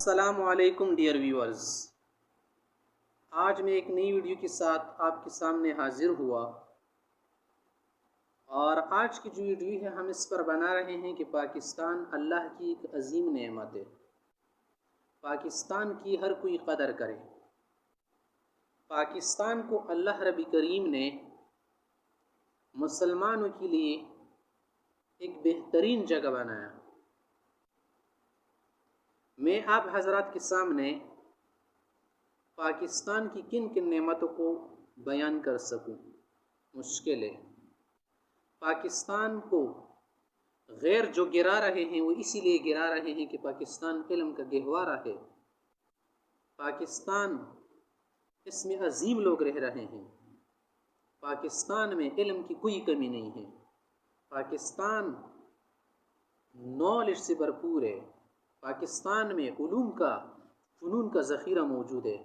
السلام علیکم dear viewers, آج میں ایک نئی ویڈیو کے ساتھ آپ کے سامنے حاضر ہوا اور آج کی جو ویڈیو ہے ہم اس پر بنا رہے ہیں کہ پاکستان اللہ کی ایک عظیم نعمت ہے۔ پاکستان کی ہر کوئی قدر کرے۔ پاکستان کو اللہ رب کریم نے مسلمانوں کے لیے ایک بہترین جگہ بنایا۔ میں آپ حضرات کے سامنے پاکستان کی کن کن نعمتوں کو بیان کر سکوں مشکل ہے۔ پاکستان کو غیر جو گرا رہے ہیں وہ اسی لیے گرا رہے ہیں کہ پاکستان علم کا گہوارہ ہے۔ پاکستان اس میں عظیم لوگ رہ رہے ہیں۔ پاکستان میں علم کی کوئی کمی نہیں ہے۔ پاکستان نالج سے بھرپور ہے۔ پاکستان میں علوم کا فنون کا ذخیرہ موجود ہے۔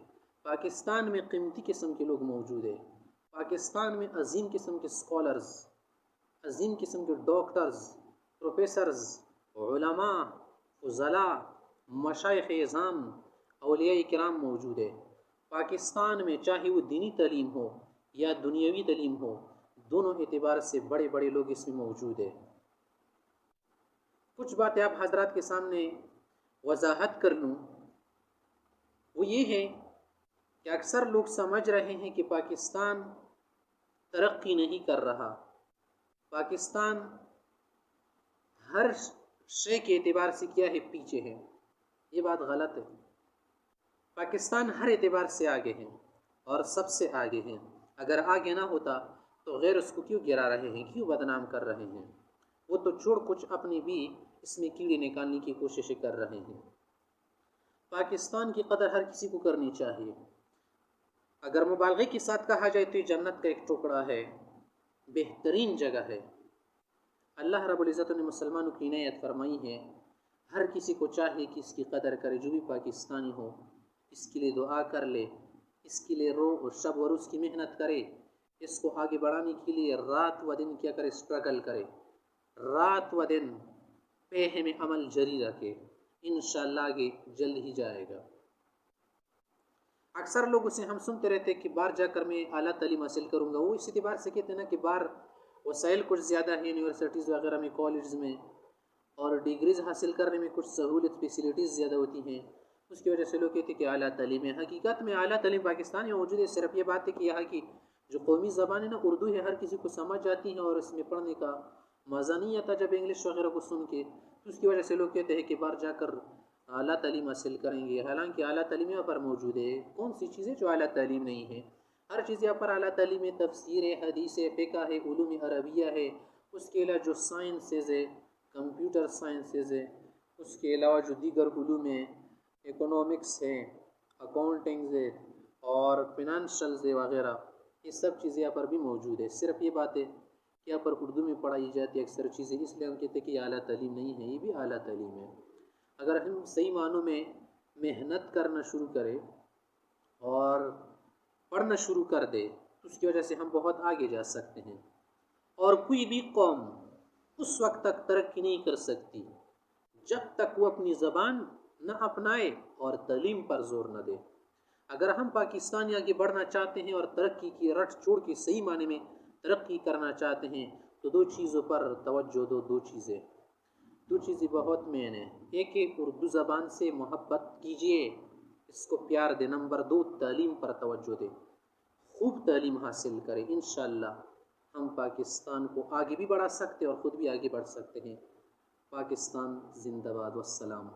پاکستان میں قیمتی قسم کے لوگ موجود ہیں۔ پاکستان میں عظیم قسم کے اسکالرز، عظیم قسم کے ڈاکٹرز، پروفیسرز، علماء، فضلاء، مشائخ اعظام، اولیاء کرام موجود ہے۔ پاکستان میں چاہے وہ دینی تعلیم ہو یا دنیاوی تعلیم ہو، دونوں اعتبار سے بڑے بڑے لوگ اس میں موجود ہیں۔ کچھ باتیں آپ حضرات کے سامنے وضاحت کر لوں، وہ یہ ہے کہ اکثر لوگ سمجھ رہے ہیں کہ پاکستان ترقی نہیں کر رہا۔ پاکستان ہر شے کے اعتبار سے کیا ہے، پیچھے ہے۔ یہ بات غلط ہے۔ پاکستان ہر اعتبار سے آگے ہے اور سب سے آگے ہے۔ اگر آگے نہ ہوتا تو غیر اس کو کیوں گرا رہے ہیں، کیوں بدنام کر رہے ہیں؟ وہ تو چھوڑ کچھ اپنی بھی اس میں کیڑے نکالنے کی کوششیں کر رہے ہیں۔ پاکستان کی قدر ہر کسی کو کرنی چاہیے۔ اگر مبالغے کے ساتھ کہا جائے تو یہ جنت کا ایک ٹکڑا ہے، بہترین جگہ ہے۔ اللہ رب العزت نے مسلمانوں کی عنایت فرمائی ہے، ہر کسی کو چاہیے کہ اس کی قدر کرے۔ جو بھی پاکستانی ہو اس کے لیے دعا کر لے، اس کے لیے شب و روز کی محنت کرے، اس کو آگے بڑھانے کے لیے رات و دن کیا کرے، اسٹرگل کرے، رات و دن پیہے میں عمل جاری رکھے، انشاءاللہ آگے جلد ہی جائے گا۔ اکثر لوگوں سے ہم سنتے رہتے کہ باہر جا کر میں اعلیٰ تعلیم حاصل کروں گا۔ وہ اس اعتبار سے کہتے ہیں نا کہ باہر وسائل کچھ زیادہ ہیں، یونیورسٹیز وغیرہ میں، کالجز میں، اور ڈگریز حاصل کرنے میں کچھ سہولت فیسلٹیز زیادہ ہوتی ہیں۔ اس کی وجہ سے لوگ کہتے ہیں کہ اعلیٰ تعلیم ہے۔ حقیقت میں اعلیٰ تعلیم پاکستان میں موجود ہے، صرف یہ بات ہے کہ یہاں کی جو قومی زبان ہے نا، اردو ہے، ہر کسی کو سمجھ جاتی ہے اور اس میں پڑھنے کا مزہ نہیں آتا جب انگلش وغیرہ کو سن کے۔ اس کی وجہ سے لوگ کہتے ہیں کہ باہر جا کر اعلیٰ تعلیم حاصل کریں گے، حالانکہ اعلیٰ تعلیم یہاں پر موجود ہے۔ کون سی چیزیں جو اعلیٰ تعلیم نہیں ہے؟ ہر چیز یہاں پر اعلیٰ تعلیم ہے۔ تفسیر ہے، حدیث ہے، فقہ ہے، علوم عربیہ ہے، اس کے علاوہ جو سائنسز ہے، کمپیوٹر سائنسز ہے، اس کے علاوہ جو دیگر علوم ہیں، اکنامکس ہے، اکاؤنٹنگز ہے اور فنانشلز ہے وغیرہ، یہ سب چیزیں یہاں پر بھی موجود ہے۔ صرف یہ بات ہے کہ یہاں پر اردو میں پڑھائی جاتی ہے اکثر چیزیں، اس لیے ہم کہتے ہیں کہ یہ اعلیٰ تعلیم نہیں ہے۔ یہ بھی اعلیٰ تعلیم ہے۔ اگر ہم صحیح معنوں میں محنت کرنا شروع کریں اور پڑھنا شروع کر دے تو اس کی وجہ سے ہم بہت آگے جا سکتے ہیں۔ اور کوئی بھی قوم اس وقت تک ترقی نہیں کر سکتی جب تک وہ اپنی زبان نہ اپنائے اور تعلیم پر زور نہ دے۔ اگر ہم پاکستانی آگے بڑھنا چاہتے ہیں اور ترقی کی رٹ چھوڑ کے صحیح معنی میں ترقی کرنا چاہتے ہیں تو دو چیزوں پر توجہ دو۔ دو چیزیں بہت مین ہیں۔ ایک اردو زبان سے محبت کیجئے، اس کو پیار دے۔ نمبر 2، تعلیم پر توجہ دے، خوب تعلیم حاصل کرے۔ انشاءاللہ ہم پاکستان کو آگے بھی بڑھا سکتے اور خود بھی آگے بڑھ سکتے ہیں۔ پاکستان زندہ باد، والسلام۔